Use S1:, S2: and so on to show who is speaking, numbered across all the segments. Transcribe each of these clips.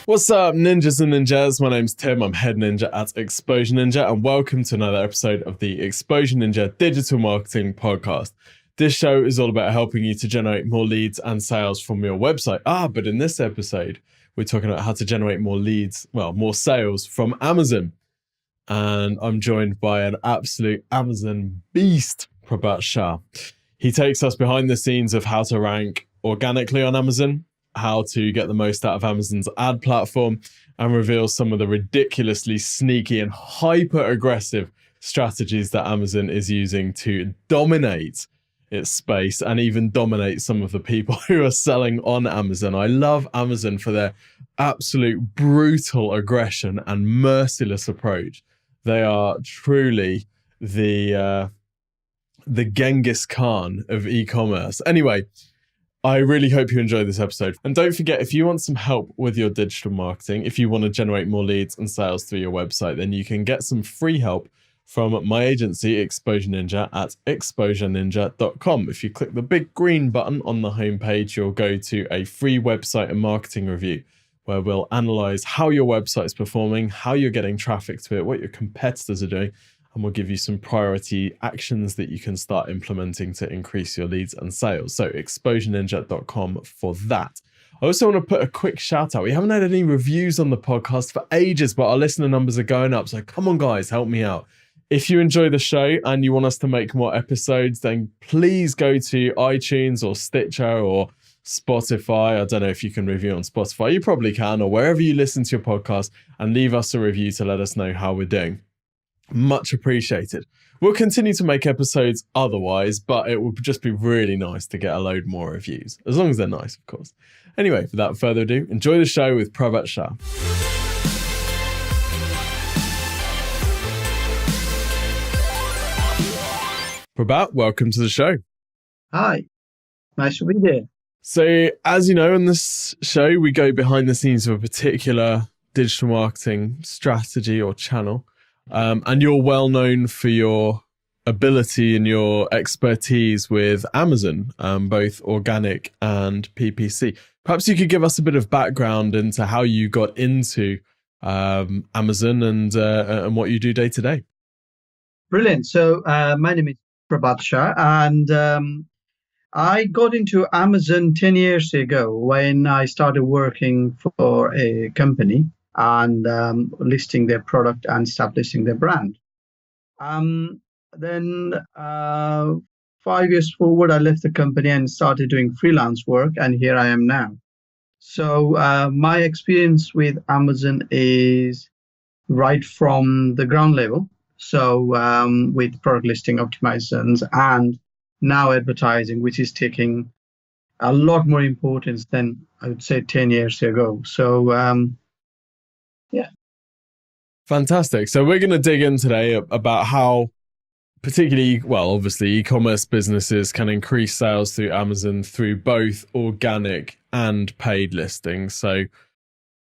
S1: What's up, ninjas and ninjas? My name's Tim. I'm head ninja at Exposure Ninja, and welcome to another episode of the Exposure Ninja Digital Marketing Podcast. This show is all about helping you to generate more leads and sales from your website. But in this episode, we're talking about how to generate more leads, more sales from Amazon. And I'm joined by an absolute Amazon beast, Prabhat Shah. He takes us behind the scenes of how to rank organically on Amazon, how to get the most out of Amazon's ad platform, and reveals some of the ridiculously sneaky and hyper-aggressive strategies that Amazon is using to dominate its space and even dominate some of the people who are selling on Amazon. I love Amazon for their absolute brutal aggression and merciless approach. They are truly the Genghis Khan of e-commerce. Anyway, I really hope you enjoyed this episode. And don't forget, if you want some help with your digital marketing, if you want to generate more leads and sales through your website, then you can get some free help from my agency, Exposure Ninja, at exposureninja.com. If you click the big green button on the homepage, you'll go to a free website and marketing review, where we'll analyze how your website is performing, how you're getting traffic to it, what your competitors are doing, and we'll give you some priority actions that you can start implementing to increase your leads and sales. So exposureninja.com for that. I also want to put a quick shout out. We haven't had any reviews on the podcast for ages, but our listener numbers are going up. So come on, guys, help me out. If you enjoy the show and you want us to make more episodes, then please go to iTunes or Stitcher or Spotify. I don't know if you can review on Spotify. You probably can, or wherever you listen to your podcast, and leave us a review to let us know how we're doing. Much appreciated. We'll continue to make episodes otherwise, but it would just be really nice to get a load more reviews, as long as they're nice, of course. Anyway, without further ado, enjoy the show with Prabhat Shah. Prabhat, welcome to the show.
S2: Hi, nice to be here.
S1: So, as you know, on this show, we go behind the scenes of a particular digital marketing strategy or channel. And you're well known for your ability and your expertise with Amazon, both organic and PPC. Perhaps you could give us a bit of background into how you got into Amazon and what you do day to day.
S2: Brilliant. So my name is Prabhat Shah, and I got into Amazon 10 years ago when I started working for a company and listing their product and establishing their brand. Then 5 years forward, I left the company and started doing freelance work, and here I am now. So my experience with Amazon is right from the ground level. So with product listing optimizations and now advertising, which is taking a lot more importance than I would say 10 years ago. So yeah.
S1: Fantastic. So we're going to dig in today about how particularly, obviously e-commerce businesses can increase sales through Amazon through both organic and paid listings. So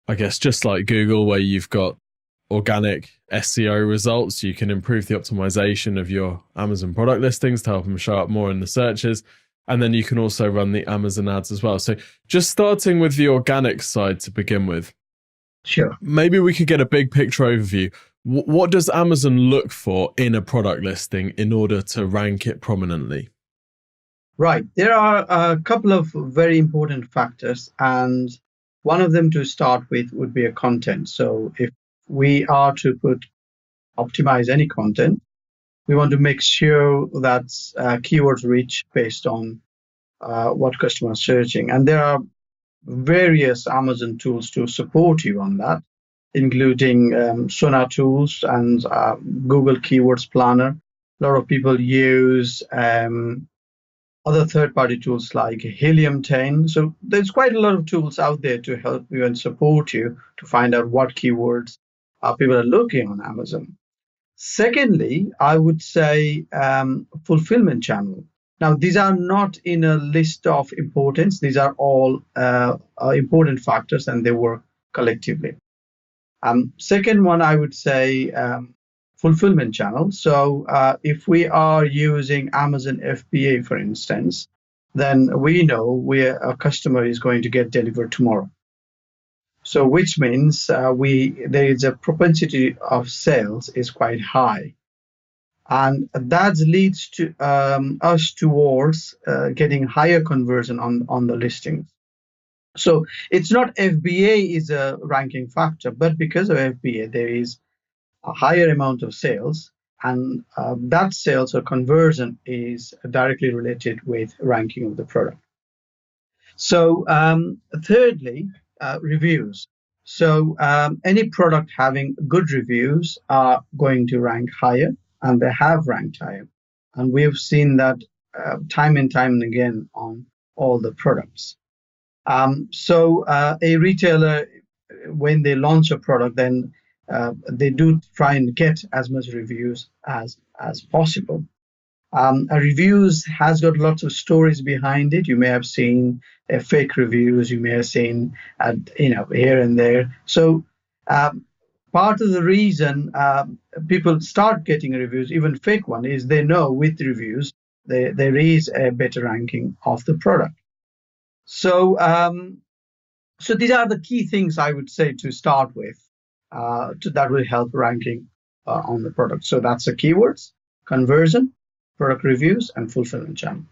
S1: I guess just like Google, where you've got organic SEO results, you can improve the optimization of your Amazon product listings to help them show up more in the searches. And then you can also run the Amazon ads as well. So just starting with the organic side to begin with.
S2: Sure.
S1: Maybe we could get a big picture overview. What does Amazon look for in a product listing in order to rank it prominently?
S2: Right. There are a couple of very important factors, and one of them to start with would be a content. So if we are to optimize any content, we want to make sure that's keywords rich based on what customers are searching. And there are various Amazon tools to support you on that, including Sonar tools and Google Keywords Planner. A lot of people use other third-party tools like Helium 10. So there's quite a lot of tools out there to help you and support you to find out what keywords people are looking on Amazon. Secondly, I would say fulfillment channel. Now, these are not in a list of importance. These are all important factors, and they work collectively. Second one, I would say fulfillment channel. So if we are using Amazon FBA, for instance, then we know where a customer is going to get delivered tomorrow. So which means there is a propensity of sales is quite high, and that leads to us towards getting higher conversion on the listings. So it's not FBA is a ranking factor, but because of FBA, there is a higher amount of sales, and that sales or conversion is directly related with ranking of the product. So, thirdly, reviews. So, any product having good reviews are going to rank higher, and they have ranked higher. And we've seen that time and time and again on all the products. A retailer, when they launch a product, then they do try and get as much reviews as possible. A reviews has got lots of stories behind it. You may have seen fake reviews. You may have seen, here and there. So part of the reason people start getting reviews, even fake one, is they know with reviews there is a better ranking of the product. So so these are the key things I would say to start with that will help ranking on the product. So that's the keywords: conversion, product reviews, and fulfillment channel.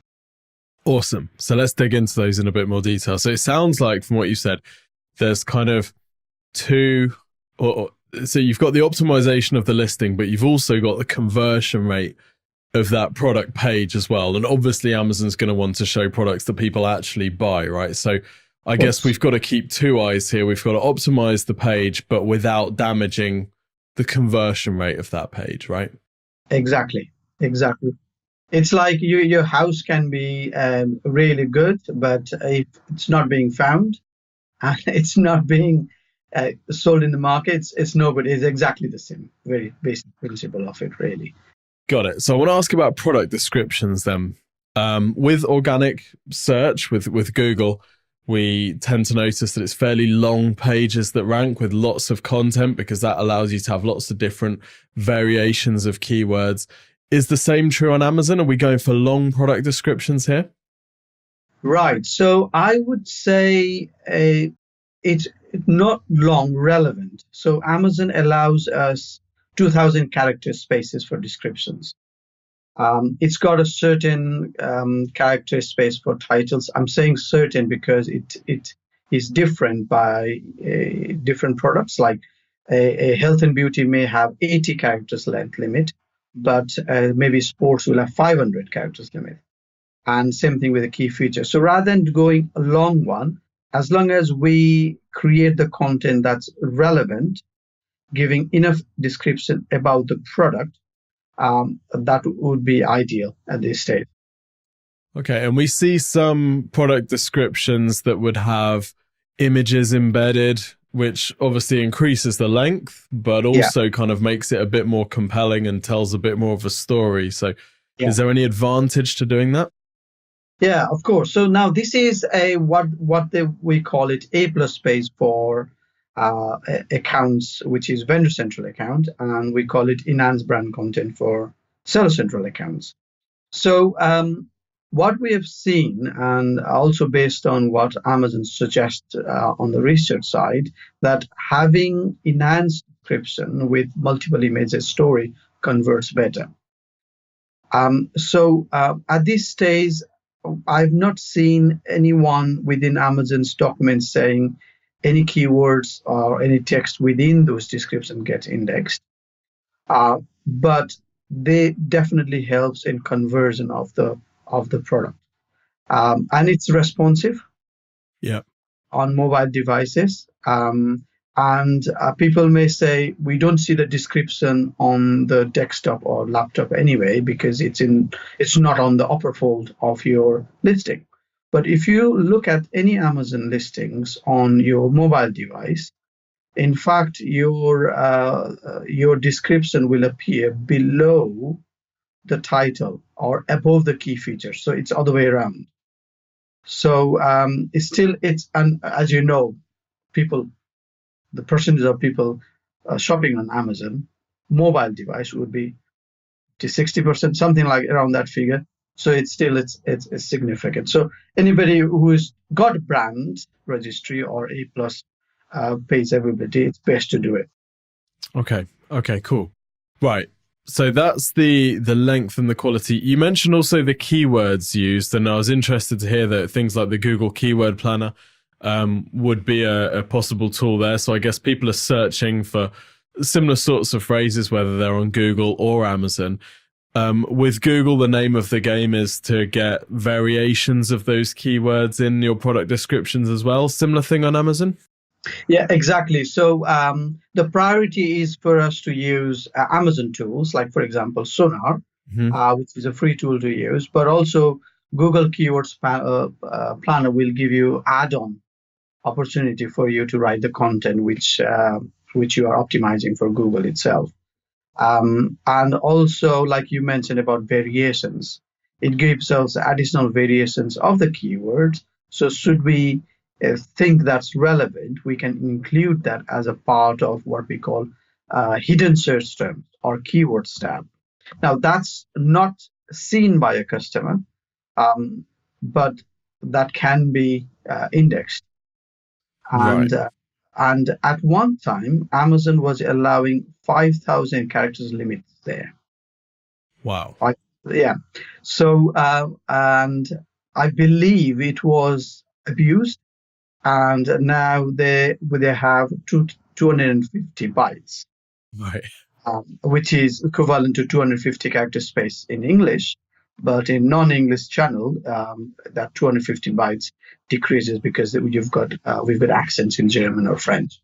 S1: Awesome. So let's dig into those in a bit more detail. So it sounds like from what you said, there's kind of two, so you've got the optimization of the listing, but you've also got the conversion rate of that product page as well. And obviously Amazon's going to want to show products that people actually buy, right? So I guess we've got to keep two eyes here. We've got to optimize the page, but without damaging the conversion rate of that page, right?
S2: Exactly. It's like your house can be really good, but if it's not being found and it's not being sold in the market, it's nobody. It's exactly the same. Very basic principle of it, really.
S1: Got it. So I want to ask about product descriptions then. With organic search, with Google, we tend to notice that it's fairly long pages that rank with lots of content, because that allows you to have lots of different variations of keywords. Is the same true on Amazon? Are we going for long product descriptions here?
S2: Right. So I would say it's not long relevant. So Amazon allows us 2,000 character spaces for descriptions. It's got a certain character space for titles. I'm saying certain because it is different by different products. Like a health and beauty may have 80 characters length limit, but maybe sports will have 500 characters limit. And same thing with the key features. So rather than going a long one, as long as we create the content that's relevant, giving enough description about the product, that would be ideal at this stage.
S1: Okay, and we see some product descriptions that would have images embedded, which obviously increases the length, but also kind of makes it a bit more compelling and tells a bit more of a story. So is there any advantage to doing that?
S2: Yeah, of course. So now this is we call it A+ space for accounts, which is vendor central account, and we call it enhanced brand content for seller central accounts. So what we have seen, and also based on what Amazon suggests on the research side, that having enhanced description with multiple images story converts better. So at this stage, I've not seen anyone within Amazon's documents saying any keywords or any text within those descriptions get indexed. But they definitely helps in conversion of the product. And it's responsive on mobile devices. And people may say, we don't see the description on the desktop or laptop anyway, because it's not on the upper fold of your listing. But if you look at any Amazon listings on your mobile device, in fact, your description will appear below the title or above the key features. So it's other way around. So and as you know, the percentage of people shopping on Amazon mobile device would be to 60%, something like around that figure. So it's significant. So anybody who's got brand registry or A+ page availability, it's best to do it.
S1: Okay, cool. Right. So that's the length and the quality. You mentioned also the keywords used, and I was interested to hear that things like the Google Keyword Planner would be a possible tool there. So I guess people are searching for similar sorts of phrases, whether they're on Google or Amazon. With Google, the name of the game is to get variations of those keywords in your product descriptions as well. Similar thing on Amazon?
S2: Yeah, exactly. So the priority is for us to use Amazon tools, like, for example, Sonar, which is a free tool to use, but also Google Keywords Planner will give you add-on opportunity for you to write the content which you are optimizing for Google itself. And also, like you mentioned about variations, it gives us additional variations of the keywords. So should we think that's relevant, we can include that as a part of what we call hidden search terms or keywords tab. Now, that's not seen by a customer, but that can be indexed.
S1: Right.
S2: And at one time, Amazon was allowing 5,000 characters limits there.
S1: Wow.
S2: Yeah. So, and I believe it was abused, and now they have 250 bytes,
S1: Right.
S2: which is equivalent to 250 character space in English. But in non-English channel, that 250 bytes decreases because we've got accents in German or French.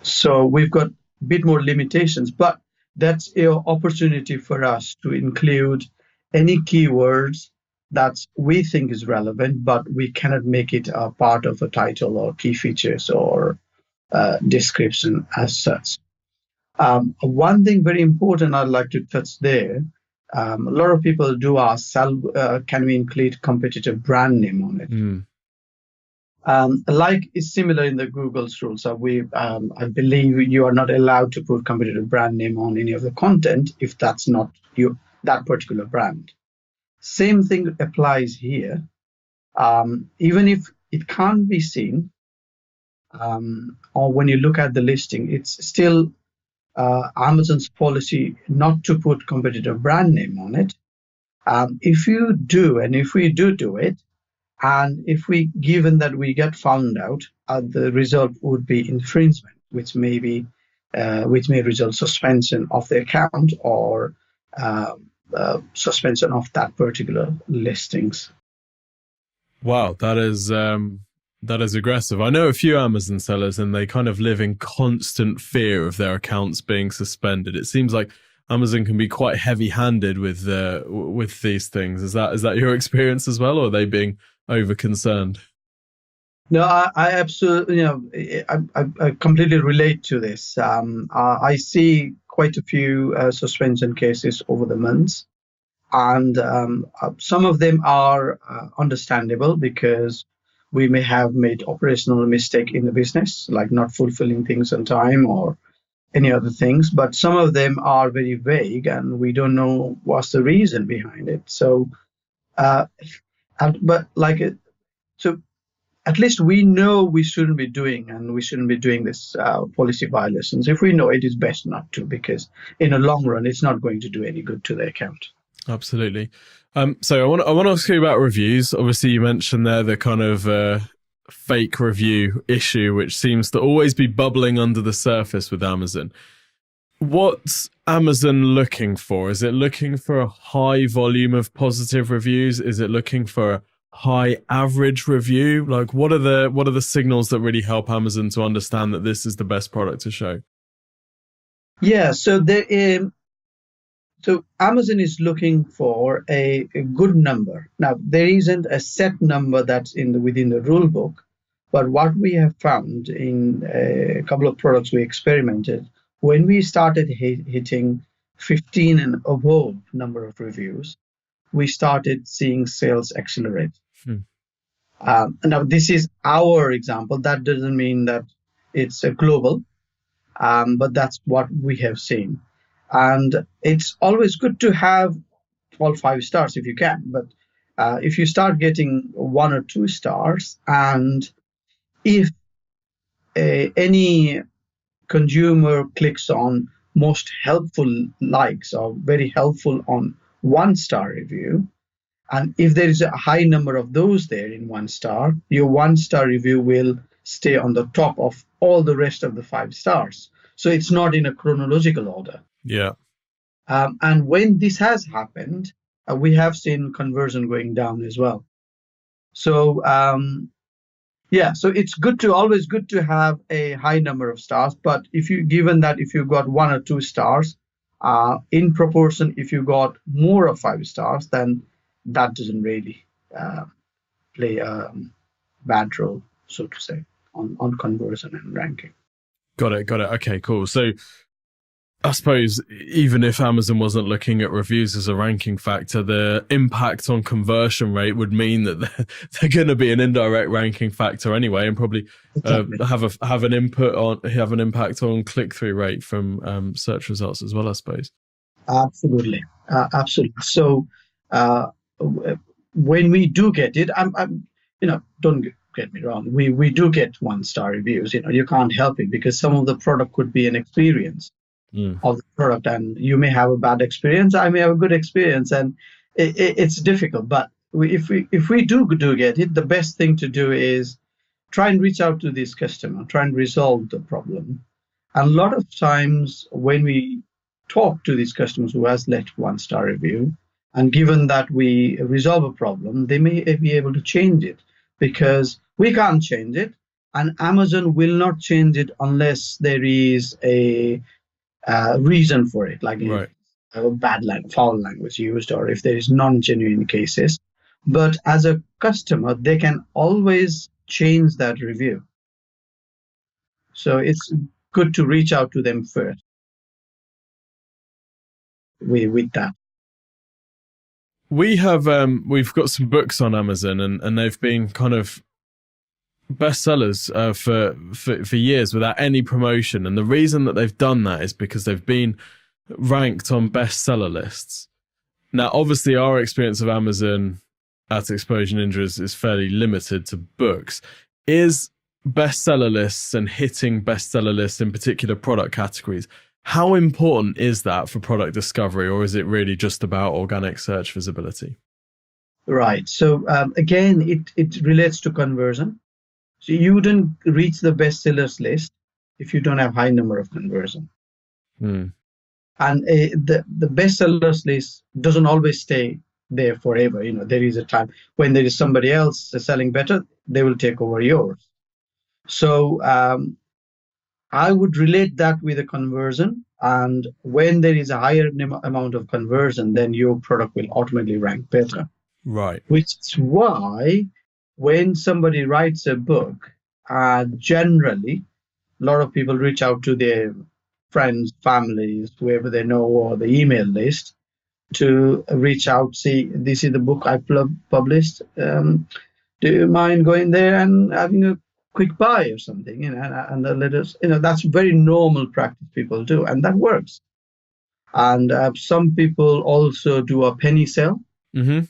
S2: So we've got a bit more limitations, but that's an opportunity for us to include any keywords that we think is relevant, but we cannot make it a part of a title or key features or description as such. One thing very important I'd like to touch there. A lot of people do ask, can we include competitive brand name on it? Like is similar in the Google's rules. So I believe you are not allowed to put competitive brand name on any of the content if that's not that particular brand. Same thing applies here. Even if it can't be seen, or when you look at the listing, it's still Amazon's policy not to put competitive brand name on it. If you do, and if we do it, and if given that we get found out, the result would be infringement, which may result suspension of the account or suspension of that particular listings.
S1: Wow, that is aggressive. I know a few Amazon sellers, and they kind of live in constant fear of their accounts being suspended. It seems like Amazon can be quite heavy-handed with these things. Is that your experience as well, or are they being over concerned?
S2: No, I absolutely, I completely relate to this. I see quite a few suspension cases over the months, and some of them are understandable because we may have made operational mistake in the business, like not fulfilling things on time or any other things. But some of them are very vague, and we don't know what's the reason behind it. So, so at least we know we shouldn't be doing, and we shouldn't be doing this policy violations. If we know it, is best not to, because in the long run, it's not going to do any good to the account.
S1: Absolutely. So I want to ask you about reviews. Obviously, you mentioned there the kind of fake review issue, which seems to always be bubbling under the surface with Amazon. What's Amazon looking for? Is it looking for a high volume of positive reviews? Is it looking for a high average review? Like, what are the signals that really help Amazon to understand that this is the best product to show?
S2: Yeah, so Amazon is looking for a good number. Now, there isn't a set number that's within the rule book, but what we have found in a couple of products we experimented, when we started hitting 15 and above number of reviews, we started seeing sales accelerate. Now, this is our example. That doesn't mean that it's a global, but that's what we have seen. And it's always good to have all 5 stars if you can. But if you start getting 1 or 2 stars, and if any consumer clicks on most helpful likes or very helpful on 1 star review, and if there is a high number of those there in 1 star, your 1 star review will stay on the top of all the rest of the 5 stars. So it's not in a chronological order.
S1: Yeah.
S2: And when this has happened, we have seen conversion going down as well. So so it's always good to have a high number of stars. But if you've got 1 or 2 stars, in proportion, if you got more of 5 stars, then that doesn't really play a bad role, so to say, on conversion and ranking.
S1: Got it. Okay, cool. So I suppose even if Amazon wasn't looking at reviews as a ranking factor, the impact on conversion rate would mean that they're going to be an indirect ranking factor anyway, and probably have an impact on click-through rate from search results as well, I suppose.
S2: Absolutely. So when we do get it, don't get me wrong, we do get 1 star reviews. You can't help it, because some of the product could be an experience of the product, and you may have a bad experience, I may have a good experience, and it's difficult. But if we do get it, the best thing to do is try and reach out to this customer, try and resolve the problem. And a lot of times when we talk to these customers who has left 1 star review, and given that we resolve a problem, they may be able to change it, because we can't change it, and Amazon will not change it unless there is a reason for it, like
S1: right.
S2: a foul language used, or if there is non-genuine cases. But as a customer, they can always change that review. So it's good to reach out to them first with that.
S1: We've got some books on Amazon, and they've been kind of bestsellers for years without any promotion. And the reason that they've done that is because they've been ranked on bestseller lists. Now, obviously, our experience of Amazon at Exposure Ninja is fairly limited to books. Is bestseller lists and hitting bestseller lists in particular product categories, how important is that for product discovery, or is it really just about organic search visibility?
S2: Right. So again, it relates to conversion. So you wouldn't reach the bestsellers list if you don't have high number of conversion. And the bestsellers list doesn't always stay there forever. There is a time when there is somebody else selling better, they will take over yours. So I would relate that with a conversion. And when there is a higher amount of conversion, then your product will ultimately rank better.
S1: Right.
S2: Which is why when somebody writes a book, generally, a lot of people reach out to their friends, families, whoever they know, or the email list to reach out, see, this is the book I published. Do you mind going there and having a quick buy or something? And the letters, that's very normal practice people do, and that works. And some people also do a penny sell.
S1: Mm-hmm.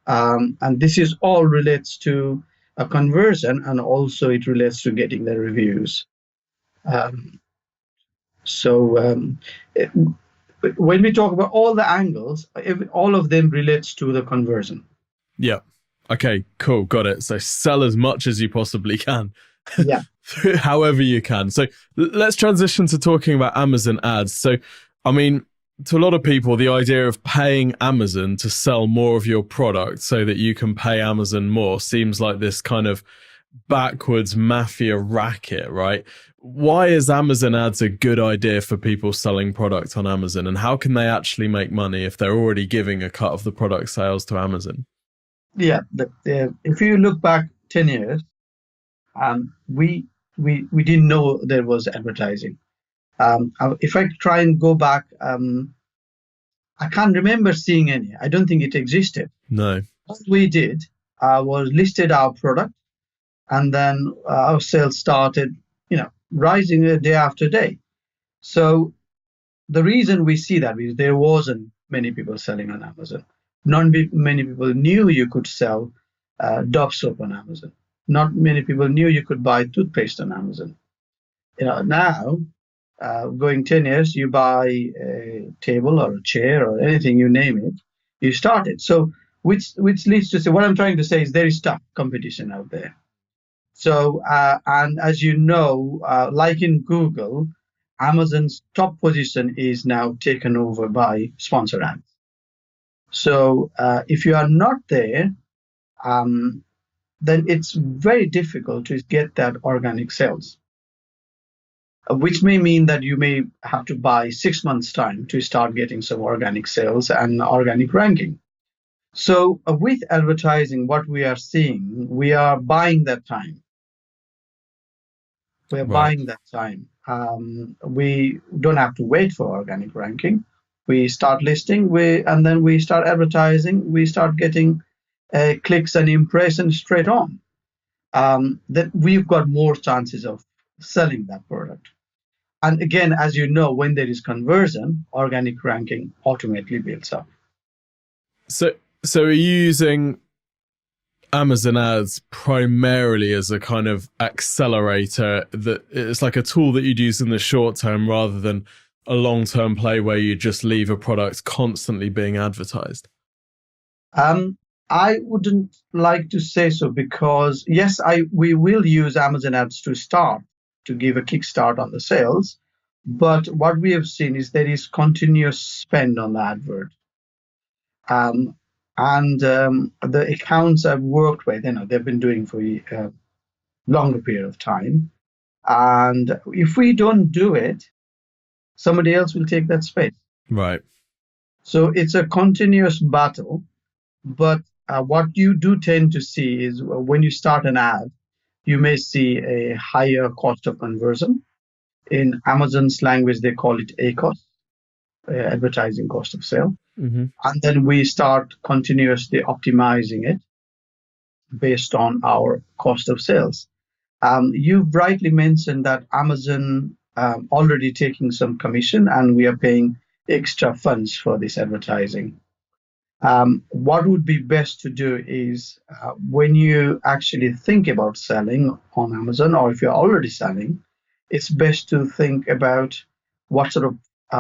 S2: And this is all relates to a conversion, and also it relates to getting the reviews. When we talk about all the angles, all of them relates to the conversion.
S1: Yeah. Okay, cool. Got it. So sell as much as you possibly can.
S2: Yeah.
S1: However you can. So let's transition to talking about Amazon ads. So, I mean, to a lot of people, the idea of paying Amazon to sell more of your product so that you can pay Amazon more seems like this kind of backwards mafia racket, right? Why is Amazon ads a good idea for people selling product on Amazon, and how can they actually make money if they're already giving a cut of the product sales to Amazon?
S2: Yeah, if you look back 10 years, we didn't know there was advertising. If I try and go back, I can't remember seeing any. I don't think it existed.
S1: No.
S2: What we did was listed our product, and then our sales started, rising day after day. So the reason we see that is there wasn't many people selling on Amazon. Not many people knew you could sell Dove soap on Amazon. Not many people knew you could buy toothpaste on Amazon. Now, going 10 years, you buy a table or a chair or anything, you name it, you start it. So, which leads to say, what I'm trying to say is there is tough competition out there. So, and as you know, like in Google, Amazon's top position is now taken over by sponsor ads. So, if you are not there, um, then it's very difficult to get that organic sales, which may mean that you may have to buy 6 months' time to start getting some organic sales and organic ranking. So, with advertising, what we are seeing, we are buying that time. We are
S1: Right.
S2: buying that time. We don't have to wait for organic ranking. We start listing, and then we start advertising. We start getting clicks and impressions straight on. That we've got more chances of selling that product. And again, as you know, when there is conversion, organic ranking automatically builds up.
S1: So, so are you using Amazon ads primarily as a kind of accelerator, that it's like a tool that you'd use in the short term rather than a long-term play where you just leave a product constantly being advertised?
S2: I wouldn't like to say so, because yes, we will use Amazon ads to start, to give a kickstart on the sales. But what we have seen is there is continuous spend on the advert. Um, and the accounts I've worked with, they've been doing for a longer period of time. And if we don't do it, somebody else will take that space.
S1: Right.
S2: So it's a continuous battle. But what you do tend to see is when you start an ad, you may see a higher cost of conversion. In Amazon's language, they call it ACOS, advertising cost of sale.
S1: Mm-hmm.
S2: And then we start continuously optimizing it based on our cost of sales. You rightly mentioned that Amazon already taking some commission, and we are paying extra funds for this advertising. What would be best to do is when you actually think about selling on Amazon, or if you're already selling, it's best to think about what sort of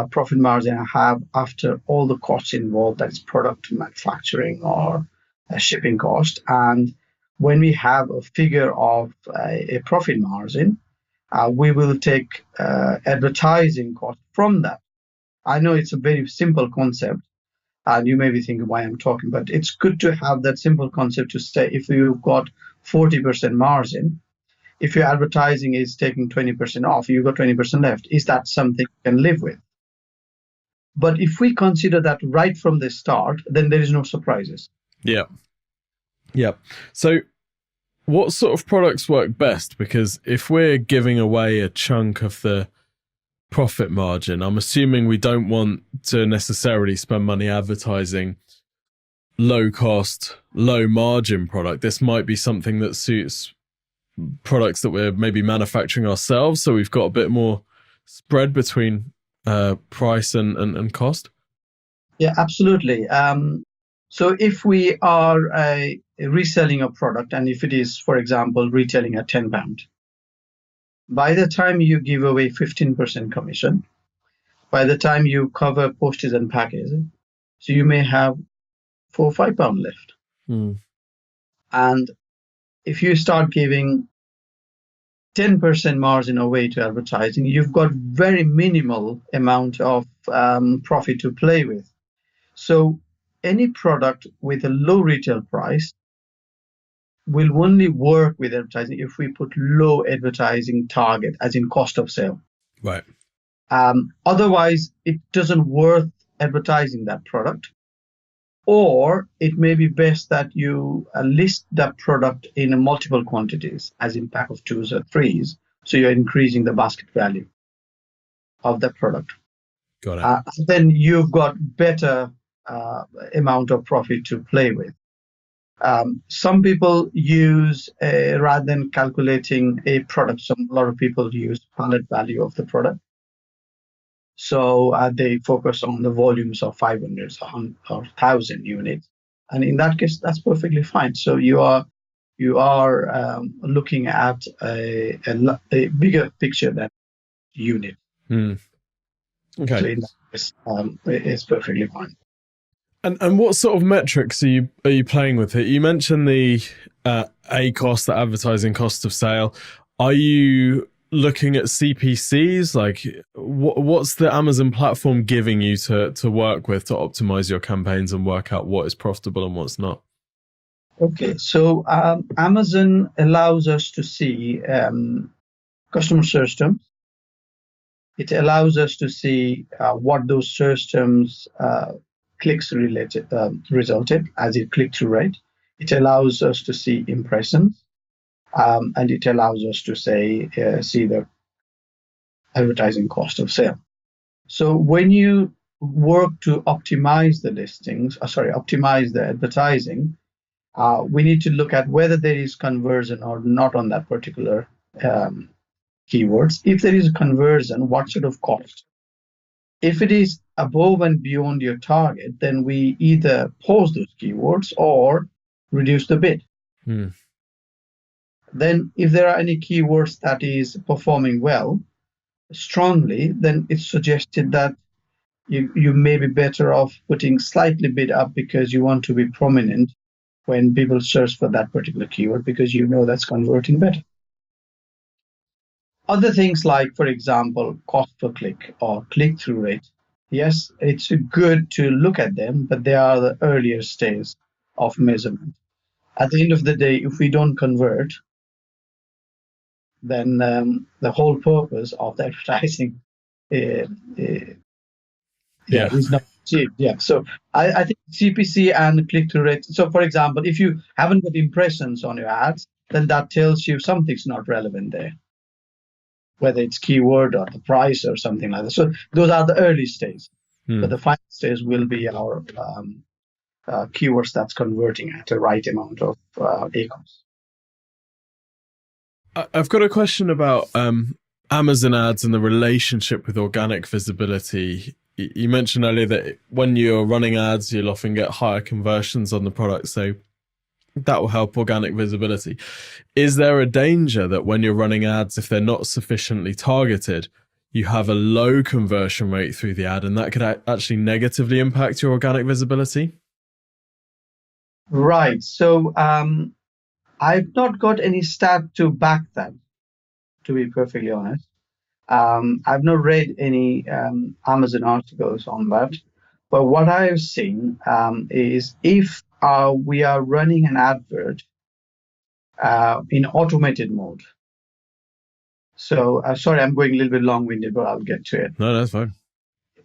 S2: profit margin I have after all the costs involved, that is product manufacturing or shipping cost. And when we have a figure of a profit margin, we will take advertising cost from that. I know it's a very simple concept, and you may be thinking why I'm talking, but it's good to have that simple concept to say if you've got 40% margin, if your advertising is taking 20% off, you've got 20% left. Is that something you can live with? But if we consider that right from the start, then there is no surprises.
S1: Yeah. Yeah. So what sort of products work best? Because if we're giving away a chunk of the profit margin, I'm assuming we don't want to necessarily spend money advertising low cost, low margin product. This might be something that suits products that we're maybe manufacturing ourselves, so we've got a bit more spread between price and cost.
S2: Yeah, absolutely. So if we are reselling a product, and if it is, for example, retailing at £10, by the time you give away 15% commission, by the time you cover postage and packaging, so you may have £4 or £5 left. And if you start giving 10% margin away to advertising, you've got very minimal amount of profit to play with. So any product with a low retail price will only work with advertising if we put low advertising target, as in cost of sale.
S1: Right.
S2: Otherwise, it doesn't worth advertising that product. Or it may be best that you list that product in multiple quantities, as in pack of twos or threes. So you're increasing the basket value of that product.
S1: Got it.
S2: Then you've got better amount of profit to play with. Some people use, rather than calculating a product, a lot of people use pallet value of the product. So they focus on the volumes of 500 or 1,000 units. And in that case, that's perfectly fine. So you are looking at a bigger picture than unit.
S1: Hmm. Okay.
S2: So in that case, it's perfectly fine.
S1: And what sort of metrics are you playing with here? You mentioned the ACoS, the advertising cost of sale. Are you looking at CPCs? Like, what's the Amazon platform giving you to work with to optimize your campaigns and work out what is profitable and what's not?
S2: Okay, so Amazon allows us to see customer search terms. It allows us to see what those search terms clicks resulted as a click-through rate. It allows us to see impressions, and it allows us to see the advertising cost of sale. So when you work to optimize the optimize the advertising, we need to look at whether there is conversion or not on that particular keywords. If there is a conversion, what sort of cost? If it is above and beyond your target, then we either pause those keywords or reduce the bid. Then if there are any keywords that is performing well, strongly, then it's suggested that you may be better off putting slightly bid up because you want to be prominent when people search for that particular keyword because you know that's converting better. Other things like, for example, cost per click or click-through rate. Yes, it's good to look at them, but they are the earlier stage of measurement. At the end of the day, if we don't convert, then the whole purpose of the advertising is not achieved. Yeah. So I think CPC and click-through rate. So for example, if you haven't got impressions on your ads, then that tells you something's not relevant there, whether it's keyword or the price or something like that. So those are the early stages. But the final stage will be our keywords that's converting at the right amount of ACoS.
S1: I've got a question about Amazon ads and the relationship with organic visibility. You mentioned earlier that when you're running ads, you'll often get higher conversions on the product. So that will help organic visibility. Is there a danger that when you're running ads, if they're not sufficiently targeted, you have a low conversion rate through the ad and that could actually negatively impact your organic visibility?
S2: Right. So I've not got any stat to back that, to be perfectly honest. I've not read any Amazon articles on that. But what I've seen is if we are running an advert in automated mode. So, sorry, I'm going a little bit long-winded, but I'll get to it.
S1: No, that's fine.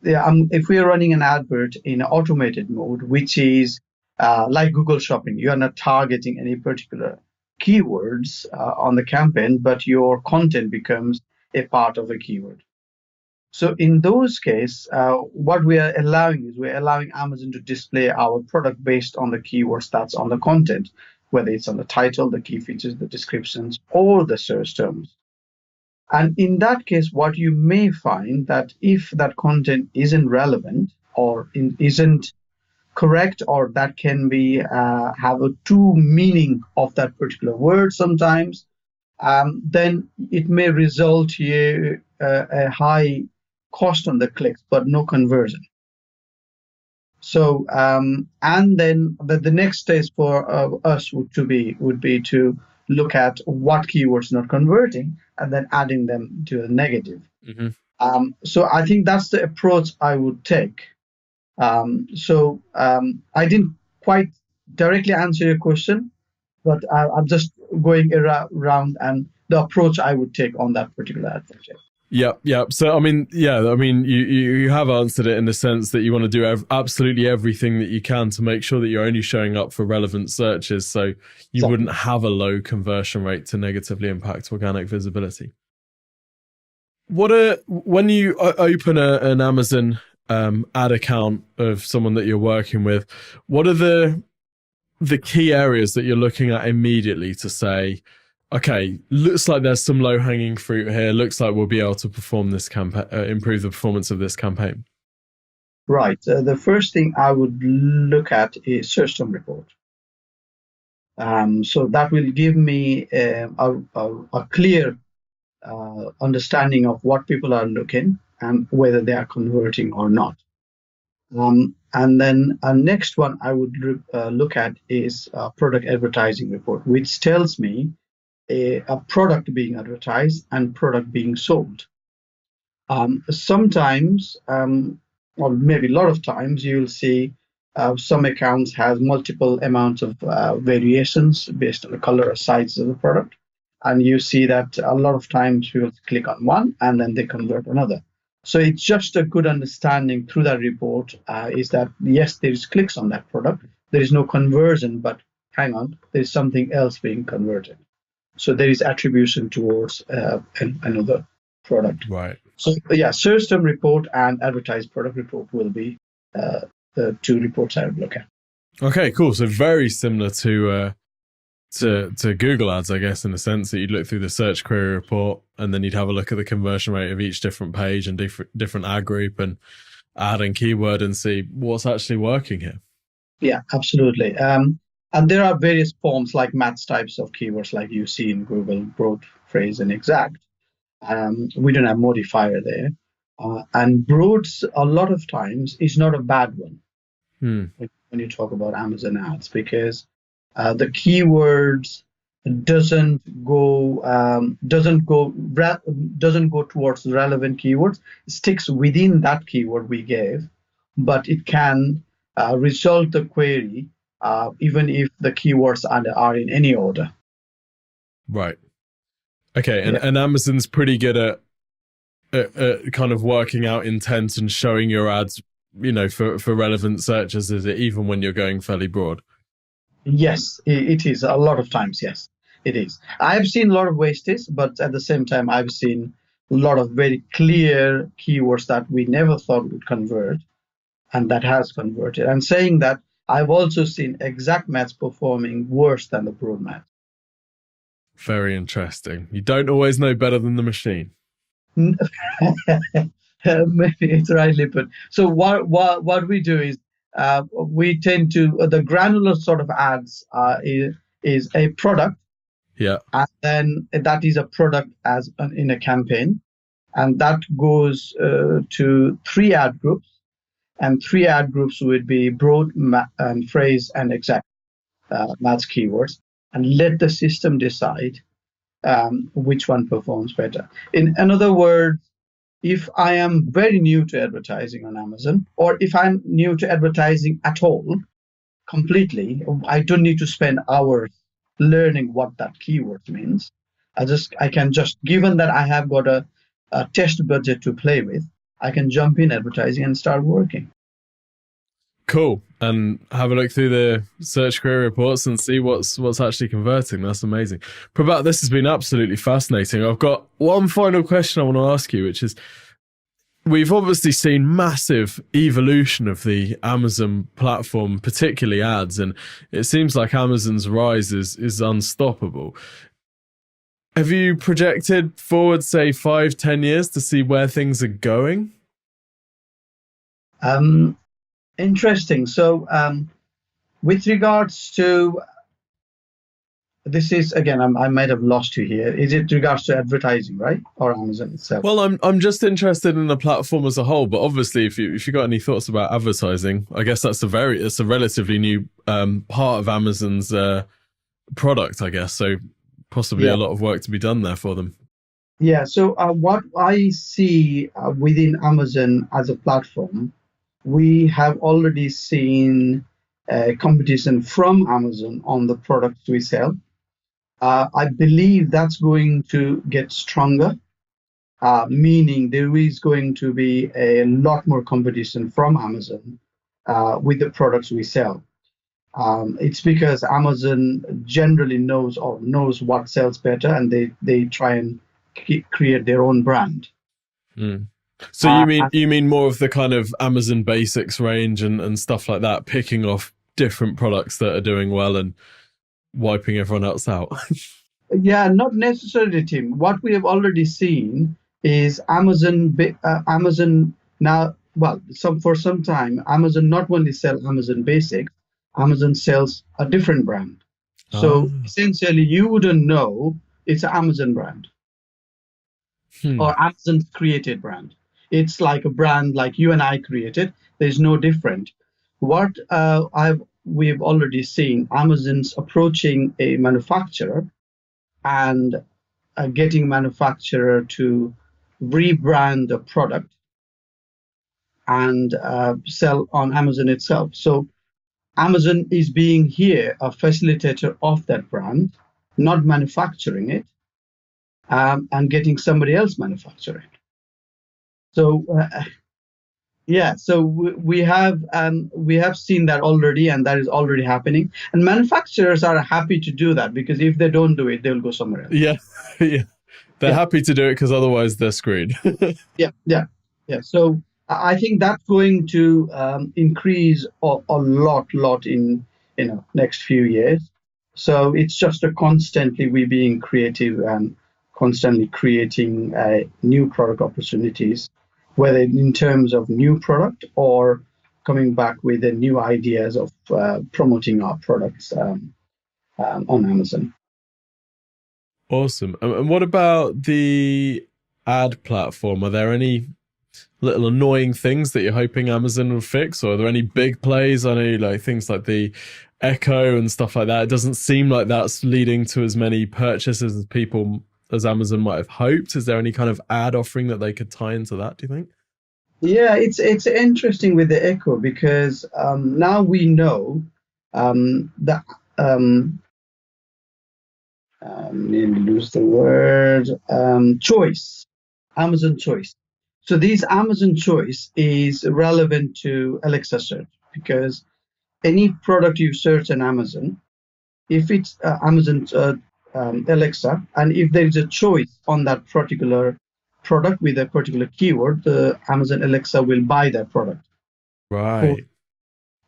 S2: Yeah, if we are running an advert in automated mode, which is like Google Shopping, you are not targeting any particular keywords on the campaign, but your content becomes a part of a keyword. So in those cases, what we are allowing is we're allowing Amazon to display our product based on the keywords that's on the content, whether it's on the title, the key features, the descriptions, or the search terms. And in that case, what you may find that if that content isn't relevant or isn't correct, or that can be have a true meaning of that particular word sometimes, then it may result in a high cost on the clicks, but no conversion. So, and then the next stage for us would be to look at what keywords not converting and then adding them to the negative.
S1: Mm-hmm.
S2: So I think that's the approach I would take. I didn't quite directly answer your question, but I'm just going around and the approach I would take on that particular advert.
S1: Yep. So, you have answered it in the sense that you want to do absolutely everything that you can to make sure that you're only showing up for relevant searches. So you wouldn't have a low conversion rate to negatively impact organic visibility. When you open an Amazon ad account of someone that you're working with, what are the key areas that you're looking at immediately to say, okay, looks like there's some low-hanging fruit here. Looks like we'll be able to perform this campaign, improve the performance of this campaign.
S2: Right. The first thing I would look at is search term report. So that will give me a clear understanding of what people are looking and whether they are converting or not. And then next one I would look at is product advertising report, which tells me a product being advertised and product being sold. Sometimes, or maybe a lot of times, you'll see some accounts has multiple amounts of variations based on the color or size of the product. And you see that a lot of times people click on one and then they convert another. So it's just a good understanding through that report is that, yes, there is clicks on that product. There is no conversion, but hang on, there is something else being converted. So there is attribution towards another product.
S1: Right.
S2: So yeah, search term report and advertised product report will be the two reports I would look at.
S1: Okay, cool. So very similar to Google Ads, I guess, in the sense that you'd look through the search query report and then you'd have a look at the conversion rate of each different page and different ad group and ad and keyword and see what's actually working here.
S2: Yeah, absolutely. And there are various forms like match types of keywords like you see in Google, broad, phrase, and exact. We don't have modifier there. And broads, a lot of times, is not a bad one when you talk about Amazon ads, because the keywords doesn't go towards the relevant keywords. It sticks within that keyword we gave, but it can result the query even if the keywords are in any order.
S1: Right. Okay, and Amazon's pretty good at kind of working out intent and showing your ads, for relevant searches, is it, even when you're going fairly broad?
S2: Yes, it is. A lot of times, yes, it is. I've seen a lot of wastage, but at the same time, I've seen a lot of very clear keywords that we never thought would convert, and that has converted. And saying that, I've also seen exact match performing worse than the broad match.
S1: Very interesting. You don't always know better than the machine.
S2: Maybe it's rightly put. So what we do is we tend to the granular sort of ads is a product,
S1: yeah,
S2: and then that is a product as in a campaign, and that goes to three ad groups, and three ad groups would be broad, phrase, and exact match keywords, and let the system decide which one performs better. In other words, if I am very new to advertising on Amazon, or if I'm new to advertising at all, completely, I don't need to spend hours learning what that keyword means. I can just, given that I have got a test budget to play with, I can jump in advertising and start working.
S1: Cool. And have a look through the search query reports and see what's actually converting. That's amazing. Prabhat, this has been absolutely fascinating. I've got one final question I want to ask you, which is, we've obviously seen massive evolution of the Amazon platform, particularly ads, and it seems like Amazon's rise is unstoppable. Have you projected forward, say, 5-10 years to see where things are going?
S2: Interesting. So with regards to, this is, again, I might have lost you here. Is it regards to advertising, right? Or Amazon itself?
S1: Well, I'm just interested in the platform as a whole, but obviously if you got any thoughts about advertising, I guess it's a relatively new part of Amazon's product, I guess. So possibly a lot of work to be done there for them.
S2: Yeah. So what I see within Amazon as a platform, we have already seen competition from Amazon on the products we sell. I believe that's going to get stronger, meaning there is going to be a lot more competition from Amazon with the products we sell. It's because Amazon generally knows what sells better, and they try and create their own brand.
S1: So you mean more of the kind of Amazon Basics range and stuff like that, picking off different products that are doing well and wiping everyone else out?
S2: Yeah, not necessarily, Tim. What we have already seen is Amazon now. Well, for some time, Amazon not only sell Amazon Basics, Amazon sells a different brand. So essentially, you wouldn't know it's an Amazon brand. or Amazon's created brand. It's like a brand like you and I created. There's no different. What we've already seen, Amazon's approaching a manufacturer and getting manufacturer to rebrand the product and sell on Amazon itself. So Amazon is being here a facilitator of that brand, not manufacturing it, and getting somebody else manufacture it. So so we have seen that already, and that is already happening. And manufacturers are happy to do that because if they don't do it, they'll go somewhere else.
S1: Yeah, yeah. They're happy to do it because otherwise they're screwed.
S2: Yeah. So I think that's going to increase a lot in next few years. So it's just a constantly we being creative and constantly creating new product opportunities, whether in terms of new product or coming back with the new ideas of promoting our products on Amazon.
S1: Awesome. And what about the ad platform? Are there any little annoying things that you're hoping Amazon will fix, or are there any big plays? I know like things like the Echo and stuff like that. It doesn't seem like that's leading to as many purchases as people as Amazon might have hoped. Is there any kind of ad offering that they could tie into that, do you think?
S2: Yeah, it's interesting with the Echo because now we know that let me lose the word choice, Amazon choice. So these Amazon choice is relevant to Alexa search because any product you search on Amazon, if it's Amazon Alexa, and if there is a choice on that particular product with a particular keyword, the Amazon Alexa will buy that product.
S1: Right.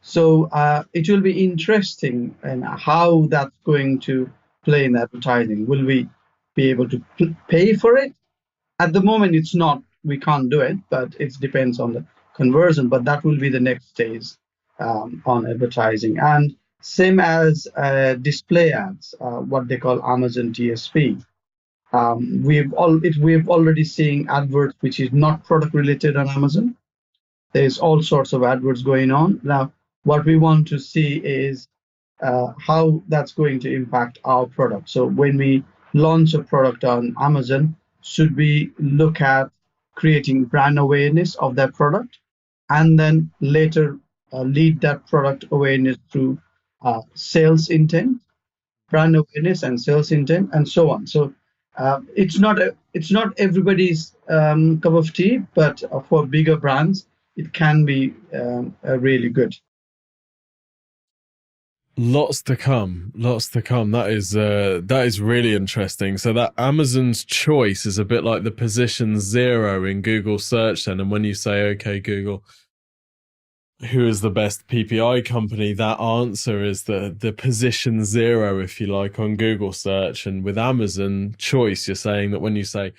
S2: So it will be interesting and how that's going to play in advertising. Will we be able to pay for it? At the moment, it's not. We can't do it, but it depends on the conversion. But that will be the next stage on advertising. And same as display ads, what they call Amazon DSP. We've already seen adverts which is not product related on Amazon. There's all sorts of adverts going on. Now, what we want to see is how that's going to impact our product. So when we launch a product on Amazon, should we look at creating brand awareness of that product and then later lead that product awareness through sales intent, brand awareness and sales intent, and so on. So it's not everybody's cup of tea, but for bigger brands, it can be really good.
S1: Lots to come. That is really interesting. So that Amazon's choice is a bit like the position 0 in Google search then. And when you say, okay, Google, who is the best PPI company? That answer is the position 0, if you like, on Google search. And with Amazon choice, you're saying that when you say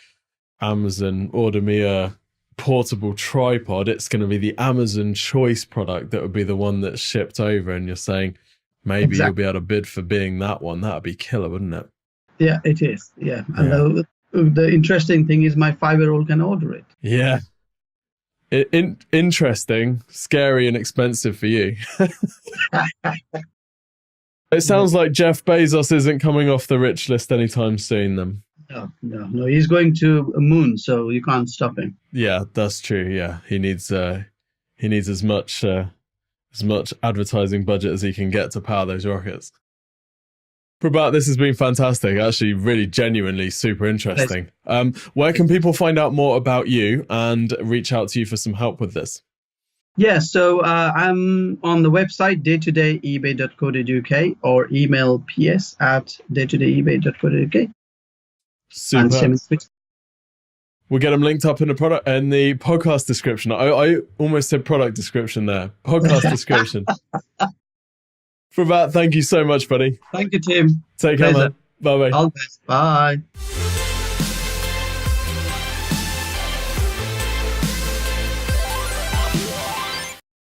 S1: Amazon, order me a portable tripod, it's going to be the Amazon choice product that would be the one that's shipped over. And you're saying, maybe exactly. You'll be able to bid for being that one. That'd be killer, wouldn't it?
S2: Yeah, it is. Yeah. And the interesting thing is my 5-year-old can order it.
S1: Yeah. Interesting, scary, and expensive for you. It sounds like Jeff Bezos isn't coming off the rich list anytime soon then.
S2: No. He's going to a moon, so you can't stop him.
S1: Yeah, that's true. Yeah. He needs as much advertising budget as he can get to power those rockets. Prabhat, this has been fantastic. Actually, really genuinely super interesting. Where can people find out more about you and reach out to you for some help with this?
S2: Yeah, so I'm on the website daytoday.ebay.co.uk or email ps@daytoday.ebay.co.uk.
S1: Super. We'll get them linked up in the podcast description. I almost said product description there. Podcast description. Prabhat, thank you so much, buddy.
S2: Thank you, Tim.
S1: Take care, man. Bye-bye.
S2: All the best. Bye.